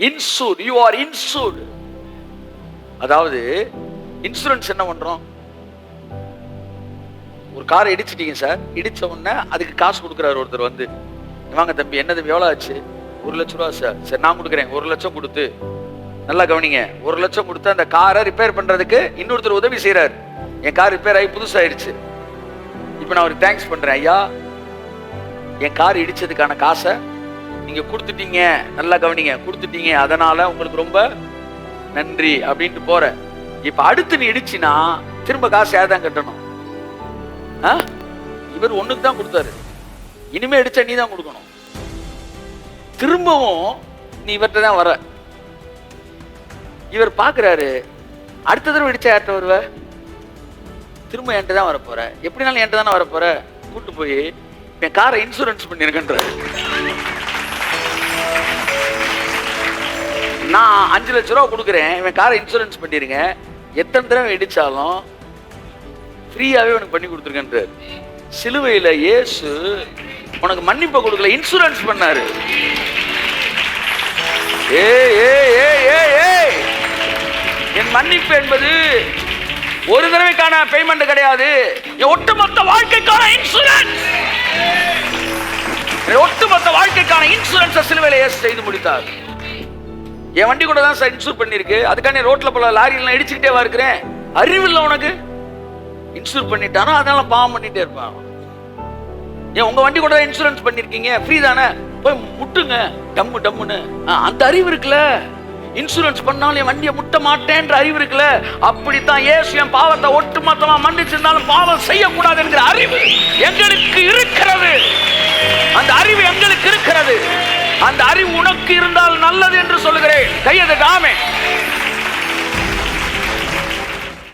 Insured, you are insured. அதாவது insurance என்ன பண்றோம்? ஒரு காரை இடிச்சிட்டீங்க சார், இடிச்ச உடனே அதுக்கு காசு கொடுக்குறாரு ஒருத்தர் வந்து, வாங்க தம்பி, என்ன தம்பி எவ்வளவு ஆச்சு? 1 லட்சம் ரூபா சார். சரி நான் கொடுக்குறேன். 1 லட்சம் கொடுத்து, நல்லா கவனிங்க, 1 லட்சம் கொடுத்து அந்த காரை ரிப்பேர் பண்றதுக்கு இன்னொருத்தர் உதவி செய்யறாரு. என் கார் ரிப்பேர் ஆகி புதுசாயிருச்சு. இப்ப நான் அவருக்கு தேங்க்ஸ் பண்றேன், ஐயா என் கார் இடிச்சதுக்கான காசை நீங்க கொடுத்துட்டீங்க, நல்லா கவனிங்க, கொடுத்துட்டீங்க, அதனால உங்களுக்கு ரொம்ப நன்றி அப்படின்ட்டு போற. இப்ப அடுத்து நீ இடிச்சினா திரும்ப காசு யார்தான் கட்டணும்? இவர் ஒண்ணுக்கு தான் கொடுத்தாரு, இனிமே இடிச்சா நீ தான் கொடுக்கணும். திரும்பவும் நீ இவர்கிட்ட தான் வர. இவர் பாக்குறாரு, அடுத்த தடவை இடிச்சா யார்கிட்ட வருவ? திரும்ப என்கிட்ட தான் வரப்போற. எப்படினாலும் என்கிட்ட தானே வரப்போற. கூட்டு போய் என் காரை இன்சூரன்ஸ் பண்ணிருக்கன்றாரு. நான் 5 லட்சம் ரூபா கொடுக்குறேன், இவன் காரை இன்சூரன்ஸ் பண்ணிருங்க, எத்தனை தடவை இடிச்சாலும் ஃப்ரீயாவே உனக்கு பண்ணி கொடுத்துருக்கன்றாரு. சிலுவையில இயேசு உனக்கு மன்னிப்பை கொடுக்கல, இன்சூரன்ஸ் பண்ணாரு. என் மன்னிப்பு என்பது ஒரு தடவைக்கான பேமெண்ட் கிடையாது, என் ஒட்டுமொத்த வாழ்க்கைக்கான இன்சூரன்ஸ். ஒட்டுமொத்த வாழ்க்கைக்கான இன்சூரன்ஸ் சிலுவையில இயேசு செய்து முடித்தார். என் வண்டி கூட தான் சார் இன்சூர் பண்ணிருக்கு, அதுக்கான ரோட்ல போல லாரியெல்லாம் இடிச்சுக்கிட்டே வா இருக்கிறேன். அறிவு இல்லை உனக்கு? இன்சூர் பண்ணிட்டானோ அதனால பாவம் பண்ணிட்டே இருப்பான். ஏன் உங்க வண்டி கூட தான் இன்சூரன்ஸ் பண்ணிருக்கீங்க, ஃப்ரீ தானே, போய் முட்டுங்க டம்மு டம்முன்னு. அந்த அறிவு இருக்குல்ல, இன்சூரன்ஸ் பண்ணாலும் என் வண்டியை முட்ட மாட்டேன்ற அறிவு இருக்குல்ல. அப்படித்தான் இயேசு என் பாவத்தை ஒட்டுமொத்தமா மன்னிச்சிருந்தாலும் பாவம் செய்யக்கூடாது என்கிற அறிவு எங்களுக்கு இருக்கிறது. அந்த அறிவு எங்களுக்கு இருக்கிறது. அந்த அறிவு உனக்கு இருந்தால் நல்லது என்று சொல்லுகிறேன். கையெழுத்து ஆமென்.